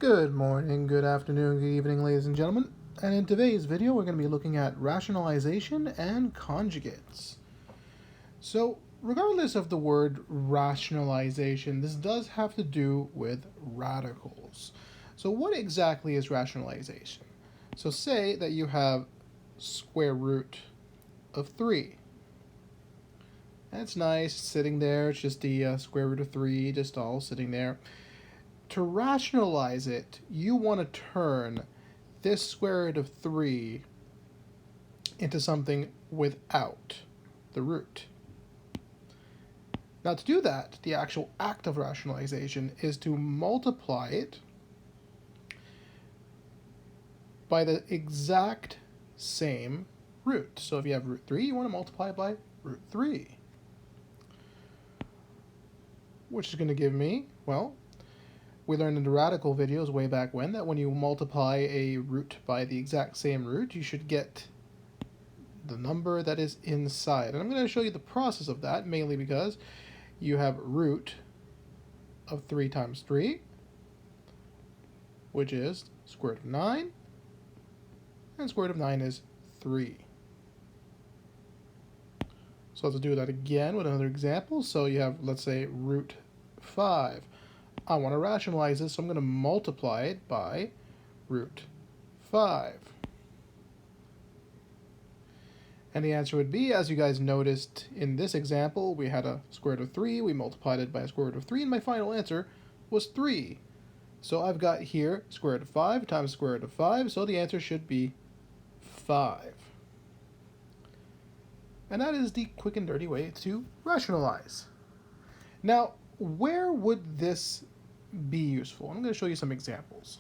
Good morning, good afternoon, good evening, ladies and gentlemen. And in today's video, we're going to be looking at rationalization and conjugates. So, regardless of the word rationalization, this does have to do with radicals. So, what exactly is rationalization? So, say that you have square root of 3. That's nice, sitting there. It's just the square root of 3, just all sitting there. To rationalize it, you want to turn this square root of 3 into something without the root. Now to do that, the actual act of rationalization is to multiply it by the exact same root. So if you have root 3, you want to multiply it by root 3. Which is going to give me, well, we learned in the radical videos way back when that when you multiply a root by the exact same root, you should get the number that is inside. And I'm going to show you the process of that, mainly because you have root of 3 times 3, which is square root of 9, and square root of 9 is 3. So let's do that again with another example. So you have, let's say, root 5. I want to rationalize this, so I'm going to multiply it by root 5. And the answer would be, as you guys noticed in this example, we had a square root of 3, we multiplied it by a square root of 3, and my final answer was 3. So I've got here square root of 5 times square root of 5, so the answer should be 5. And that is the quick and dirty way to rationalize. Now, where would this be useful? I'm going to show you some examples.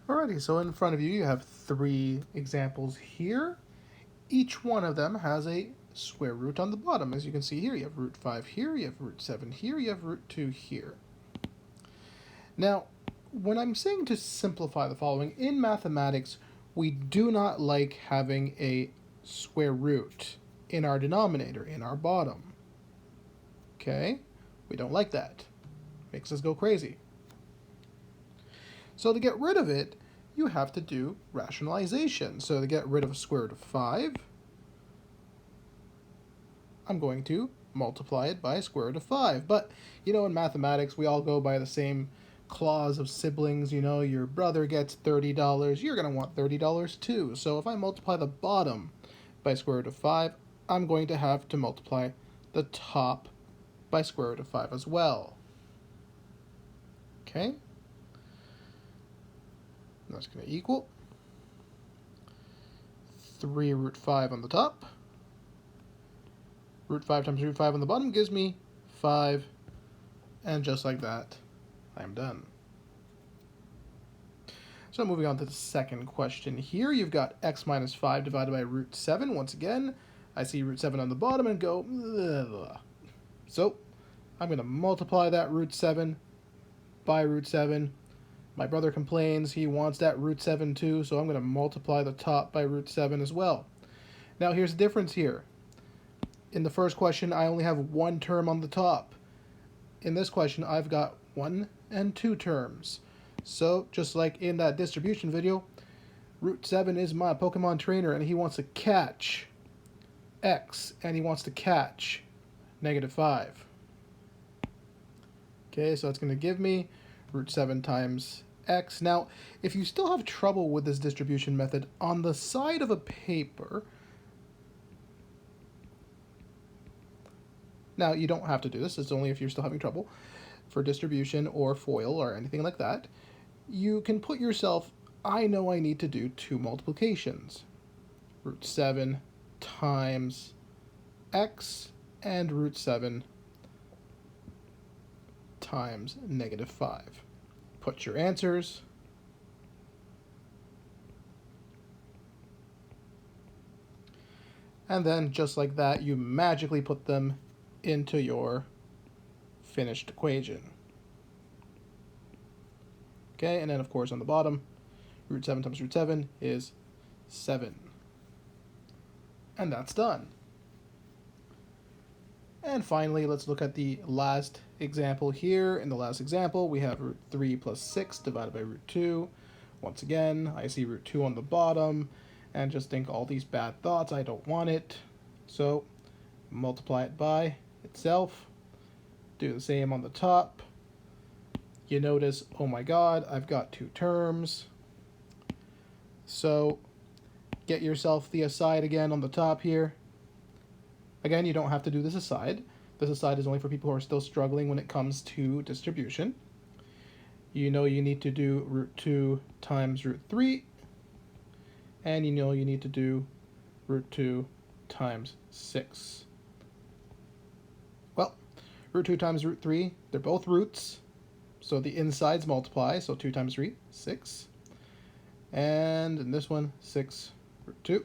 Alrighty, so in front of you, you have 3 examples here. Each one of them has a square root on the bottom. As you can see here, you have root 5 here, you have root 7 here, you have root 2 here. Now, when I'm saying to simplify the following, in mathematics, we do not like having a square root in our denominator, in our bottom. Okay? We don't like that. Makes us go crazy. So to get rid of it, you have to do rationalization. So to get rid of square root of 5, I'm going to multiply it by square root of 5. But, you know, in mathematics, we all go by the same clause of siblings. You know, your brother gets $30, you're going to want $30 too. So if I multiply the bottom by square root of 5, I'm going to have to multiply the top by square root of 5 as well. Okay? That's going to equal 3 root 5 on the top. Root 5 times root 5 on the bottom gives me 5. And just like that, I'm done. So moving on to the second question here. You've got x minus 5 divided by root 7. Once again, I see root 7 on the bottom and go, ugh. So I'm going to multiply that root 7 by root 7. My brother complains he wants that root 7 too, so I'm going to multiply the top by root 7 as well. Now here's the difference here. In the first question, I only have one term on the top. In this question, I've got 1 and 2 terms. So just like in that distribution video, root 7 is my Pokemon trainer and he wants to catch x and he wants to catch -5. Okay, so it's going to give me root 7 times x. Now, if you still have trouble with this distribution method, on the side of a paper, now you don't have to do this, it's only if you're still having trouble, for distribution or FOIL or anything like that, you can put yourself, I know I need to do 2 multiplications. Root 7 times x and root 7 times -5. Put your answers. And then, just like that, you magically put them into your finished equation. Okay, and then of course on the bottom, root 7 times root 7 is 7. And that's done. And finally, let's look at the last example here, in the last example, we have root 3 plus 6 divided by root 2. Once again, I see root 2 on the bottom, and just think all these bad thoughts, I don't want it. So, multiply it by itself. Do the same on the top. You notice, oh my god, I've got two terms. So, get yourself the aside again on the top here. Again, you don't have to do this aside. This aside is only for people who are still struggling when it comes to distribution. You know you need to do root 2 times root 3. And you know you need to do root 2 times 6. Well, root 2 times root 3, they're both roots. So the insides multiply, so 2 times 3, 6. And in this one, 6 root 2.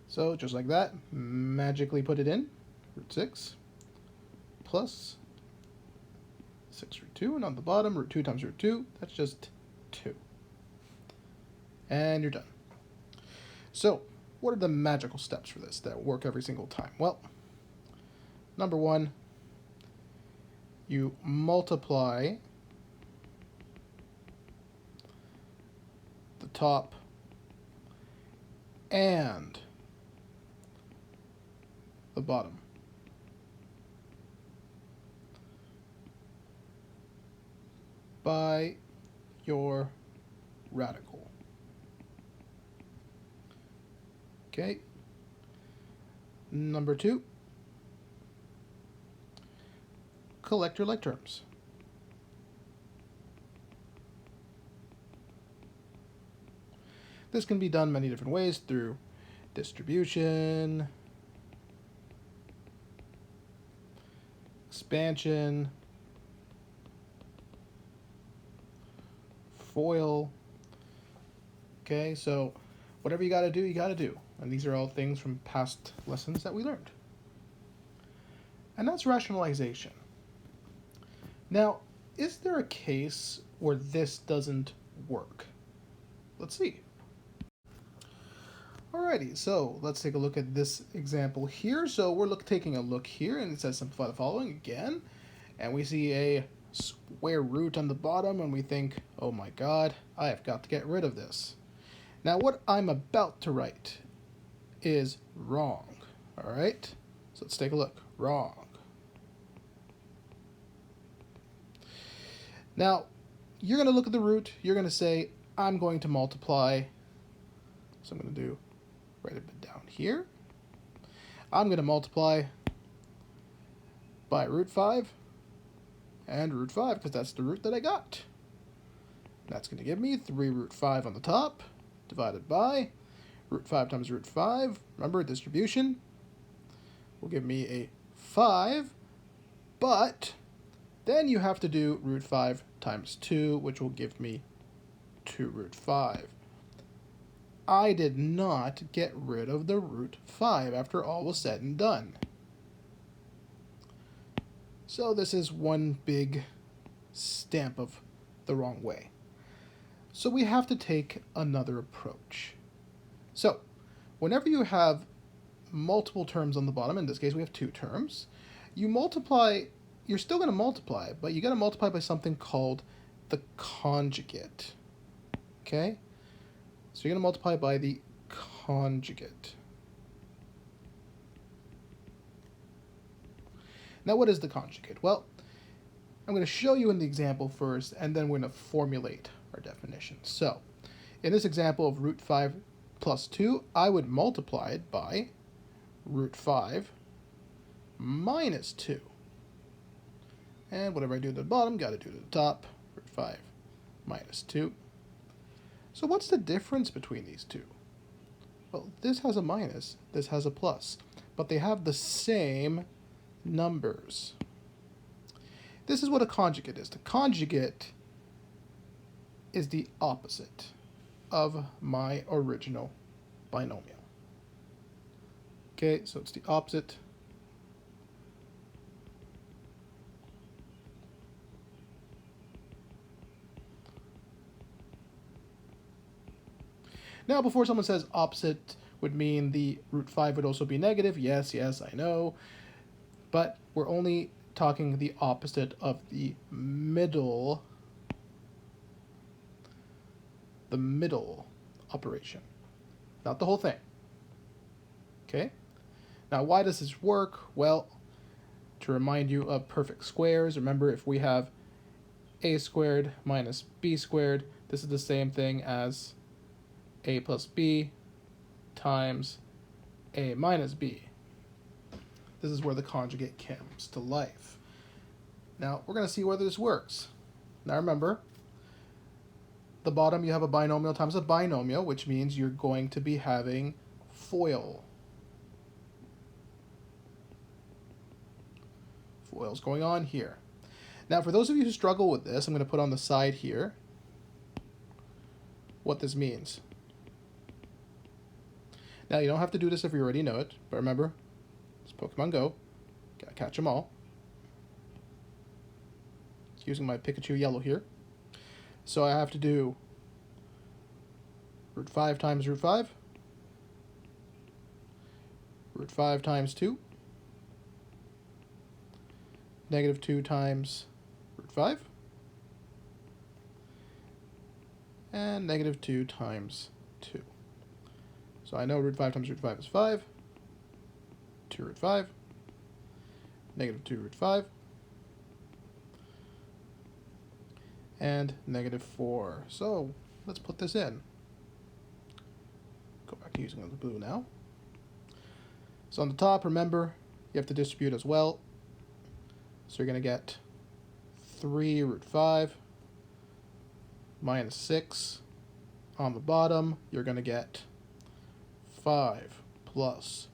So just like that, magically put it in, root 6 plus 6 root 2, and on the bottom, root 2 times root 2, that's just 2. And you're done. So, what are the magical steps for this that work every single time? Well, number one, you multiply the top and the bottom. By your radical. Okay. Number two, collect your like terms. This can be done many different ways through distribution, expansion, FOIL. Okay, so whatever you gotta do, you gotta do. And these are all things from past lessons that we learned. And that's rationalization. Now, is there a case where this doesn't work? Let's see. Alrighty, so let's take a look at this example here. So we're taking a look here, and it says simplify the following again. And we see a square root on the bottom, and we think, oh my god, I have got to get rid of this. Now what I'm about to write is wrong. Alright, so let's take a look. Wrong. Now, you're going to look at the root, you're going to say, I'm going to multiply. So I'm going to write it down here. I'm going to multiply by root 5 and root 5, because that's the root that I got. That's going to give me 3 root 5 on the top, divided by root 5 times root 5. Remember, distribution will give me a 5, but then you have to do root 5 times 2, which will give me 2 root 5. I did not get rid of the root 5 after all was said and done. So this is one big stamp of the wrong way. So we have to take another approach. So whenever you have multiple terms on the bottom, in this case we have 2 terms, you multiply, you're still going to multiply, but you got to multiply by something called the conjugate. Okay? So you're going to multiply by the conjugate. Now, what is the conjugate? Well, I'm going to show you in the example first, and then we're going to formulate our definition. So, in this example of root 5 plus 2, I would multiply it by root 5 minus 2. And whatever I do to the bottom, got to do to the top. Root 5 minus 2. So what's the difference between these two? Well, this has a minus, this has a plus, but they have the same numbers. This is what a conjugate is. The conjugate is the opposite of my original binomial. Okay, so it's the opposite . Now, before someone says opposite would mean the root 5 would also be negative. Yes, I know. But we're only talking the opposite of the middle operation, not the whole thing. Okay? Now, why does this work? Well, to remind you of perfect squares, remember if we have a squared minus b squared, this is the same thing as a plus b times a minus b. This is where the conjugate comes to life. Now, we're going to see whether this works. Now, remember, the bottom you have a binomial times a binomial, which means you're going to be having FOIL. FOIL's going on here. Now, for those of you who struggle with this, I'm going to put on the side here what this means. Now, you don't have to do this if you already know it, but remember, it's Pokemon Go. Gotta catch them all. It's using my Pikachu yellow here. So I have to do root 5 times root 5, root 5 times 2, negative 2 times root 5, and negative 2 times 2. So I know root 5 times root 5 is 5, 2 root 5, negative 2 root 5, and negative 4. So let's put this in. Go back to using the blue now. So on the top, remember, you have to distribute as well. So you're going to get 3 root 5 minus 6. On the bottom, you're going to get 5 plus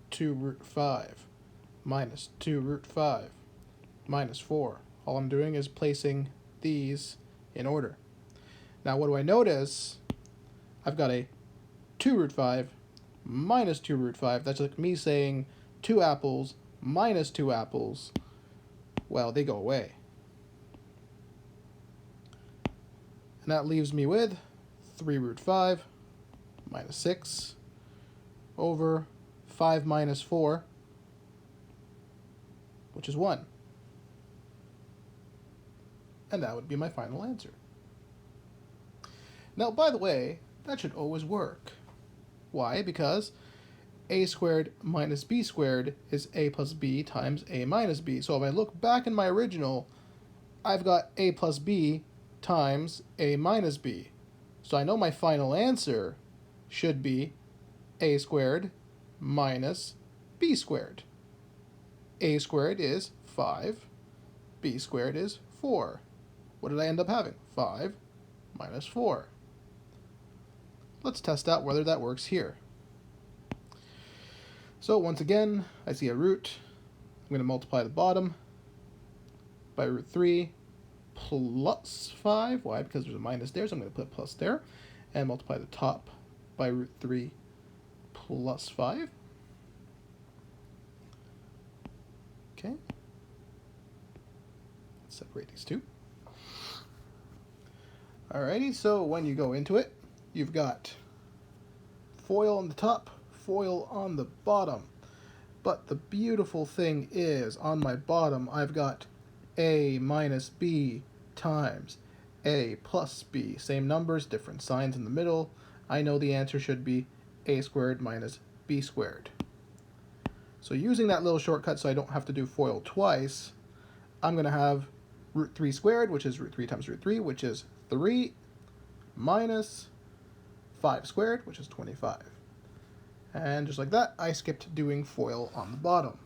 2 root 5 minus 2 root 5 minus 4. All I'm doing is placing these in order. Now, what do I notice? I've got a 2 root 5 minus 2 root 5. That's like me saying 2 apples minus 2 apples. Well, they go away. And that leaves me with 3 root 5 minus 6 over 5 minus 4, which is 1. And that would be my final answer. Now, by the way, that should always work. Why? Because a squared minus b squared is a plus b times a minus b. So if I look back in my original, I've got a plus b times a minus b. So I know my final answer should be a squared minus b squared. A squared is 5, b squared is 4. What did I end up having? 5 minus 4. Let's test out whether that works here. So once again, I see a root. I'm going to multiply the bottom by root 3 plus 5. Why? Because there's a minus there, so I'm going to put plus there. And multiply the top by root 3 plus 5. Okay. Let's separate these two. Alrighty, so when you go into it, you've got FOIL on the top, FOIL on the bottom. But the beautiful thing is, on my bottom, I've got a minus b times a plus b. Same numbers, different signs in the middle. I know the answer should be a squared minus b squared. So using that little shortcut so I don't have to do FOIL twice, I'm going to have root 3 squared, which is root 3 times root 3, which is 3, minus 5 squared, which is 25. And just like that, I skipped doing FOIL on the bottom.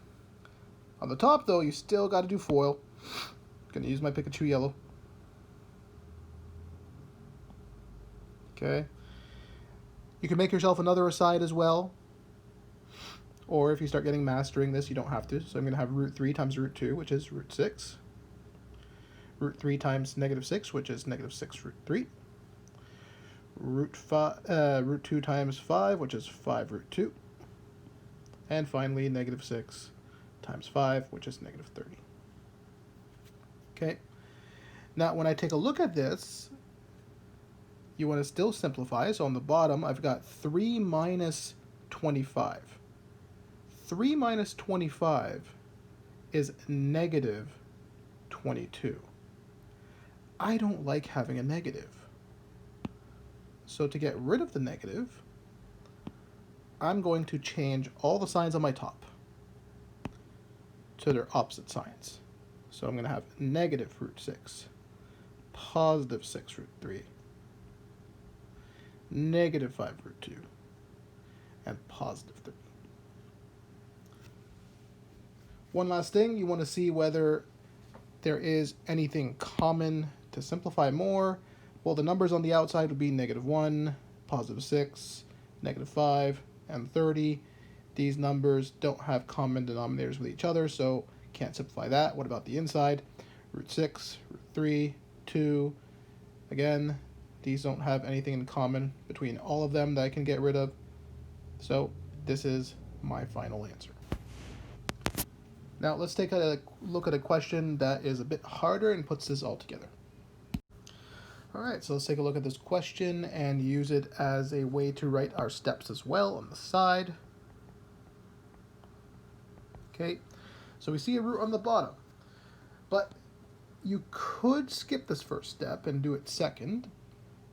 On the top, though, you still got to do FOIL. I'm going to use my Pikachu yellow. Okay. You can make yourself another aside as well. Or if you start getting mastering this, you don't have to. So I'm going to have root 3 times root 2, which is root 6. Root 3 times negative 6, which is negative 6 root 3. Root 2 times 5, which is 5 root 2. And finally, negative 6 times 5, which is negative 30. Okay. Now, when I take a look at this, you want to still simplify. So on the bottom, I've got 3 minus 25. 3 minus 25 is negative 22. I don't like having a negative. So to get rid of the negative, I'm going to change all the signs on my top to their opposite signs. So I'm going to have negative root 6, positive 6 root 3, negative 5 root 2, and positive 3. One last thing, you want to see whether there is anything common to simplify more. Well, the numbers on the outside would be negative 1, positive 6, negative 5, and 30. These numbers don't have common denominators with each other, so can't simplify that. What about the inside? Root 6, root 3, 2. Again, these don't have anything in common between all of them that I can get rid of. So this is my final answer. Now let's take a look at a question that is a bit harder and puts this all together. Alright, so let's take a look at this question and use it as a way to write our steps as well on the side. Okay, so we see a root on the bottom, but you could skip this first step and do it second,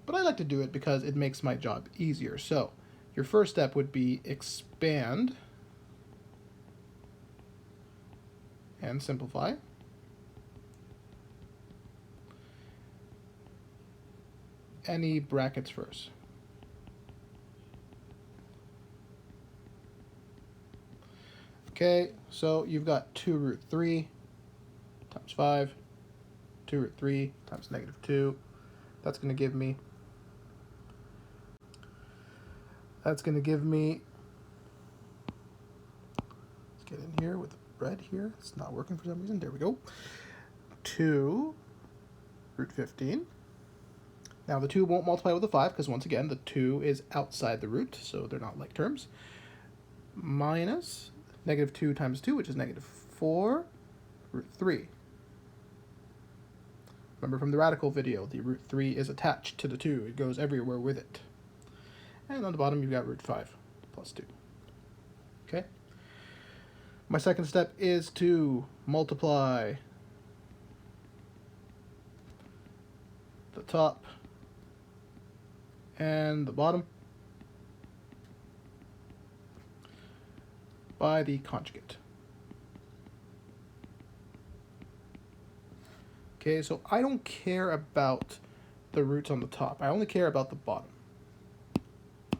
but I like to do it because it makes my job easier. So your first step would be expand and simplify. Any brackets first. Okay, so you've got 2 root 3 times 5, 2 root 3 times negative 2. That's going to give me, let's get in here with red here. It's not working for some reason. There we go. 2 root 15. Now the 2 won't multiply with the 5 because once again the 2 is outside the root, so they're not like terms. Minus negative 2 times 2, which is negative 4 root 3. Remember from the radical video, the root 3 is attached to the 2. It goes everywhere with it. And on the bottom you've got root 5 plus 2. Okay? My second step is to multiply the top and the bottom by the conjugate. Okay, so I don't care about the roots on the top. I only care about the bottom.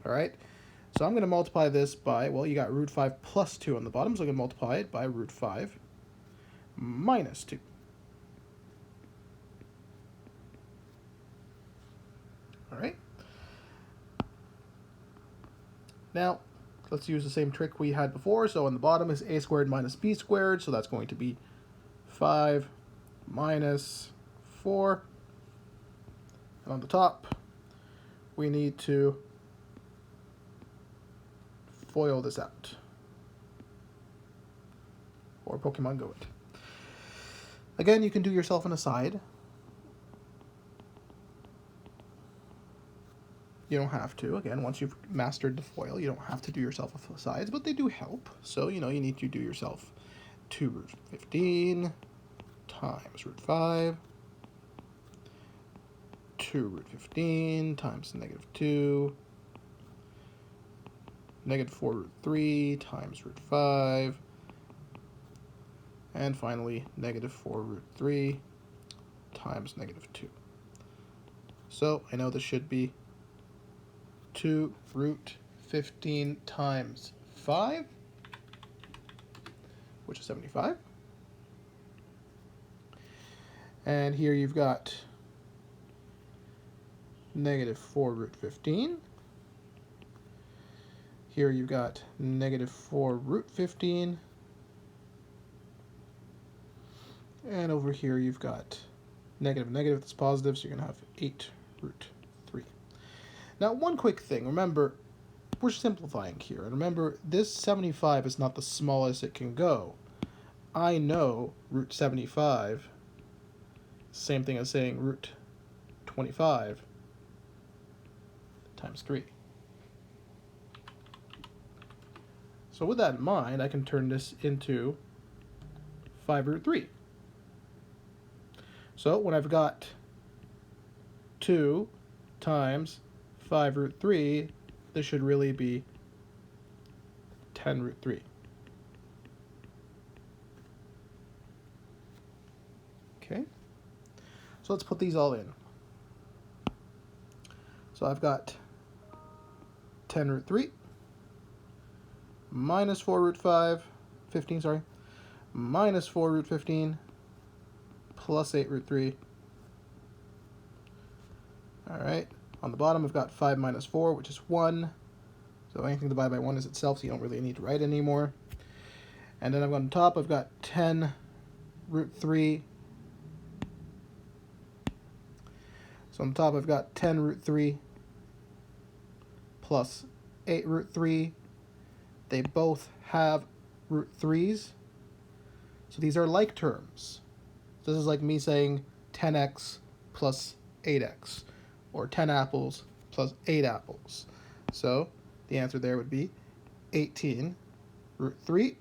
All right? So I'm going to multiply this by, well, you got root 5 plus 2 on the bottom, so I'm going to multiply it by root 5 minus 2. All right? Now, let's use the same trick we had before. So on the bottom is a squared minus b squared, so that's going to be 5 minus 4. And on the top, we need to FOIL this out. Or Pokemon Go it. Again, you can do yourself an aside. You don't have to. Again, once you've mastered the FOIL, you don't have to do yourself asides, but they do help. So, you need to do yourself 2 root 15 times root 5, 2 root 15 times negative 2, negative 4 root 3 times root 5, and finally negative 4 root 3 times negative 2. So I know this should be 2 root 15 times 5, which is 75. And here you've got negative 4 root 15. Here you've got negative 4 root 15. And over here you've got negative, negative, that's positive, so you're going to have 8 root 3. Now, one quick thing. Remember, we're simplifying here. And remember, this 75 is not the smallest it can go. I know root 75, same thing as saying root 25 times 3. So with that in mind, I can turn this into 5 root 3. So when I've got 2 times 5 root 3, this should really be 10 root 3. Okay, so let's put these all in. So I've got 10 root 3 minus 4 root 15, sorry, minus 4 root 15 plus 8 root 3. All right, on the bottom I've got 5 minus 4, which is 1. So anything divided by 1 is itself, so you don't really need to write anymore. And then I've got on top, I've got 10 root 3. So on top I've got 10 root 3 plus 8 root 3. They both have root 3's. So these are like terms. This is like me saying 10x plus 8x, or 10 apples plus 8 apples. So the answer there would be 18 root 3.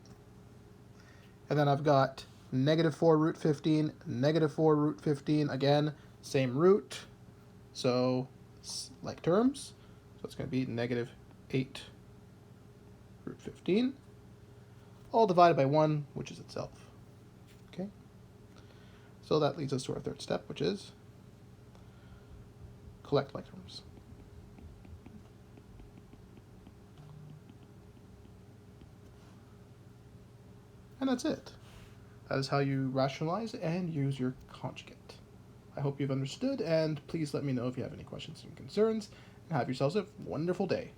And then I've got negative 4 root 15, negative 4 root 15, again, same root. So it's like terms. So it's going to be negative 8 root 15, all divided by 1, which is itself. Okay? So that leads us to our third step, which is collect like terms. And that's it. That is how you rationalize and use your conjugate. I hope you've understood, and please let me know if you have any questions and concerns, and have yourselves a wonderful day.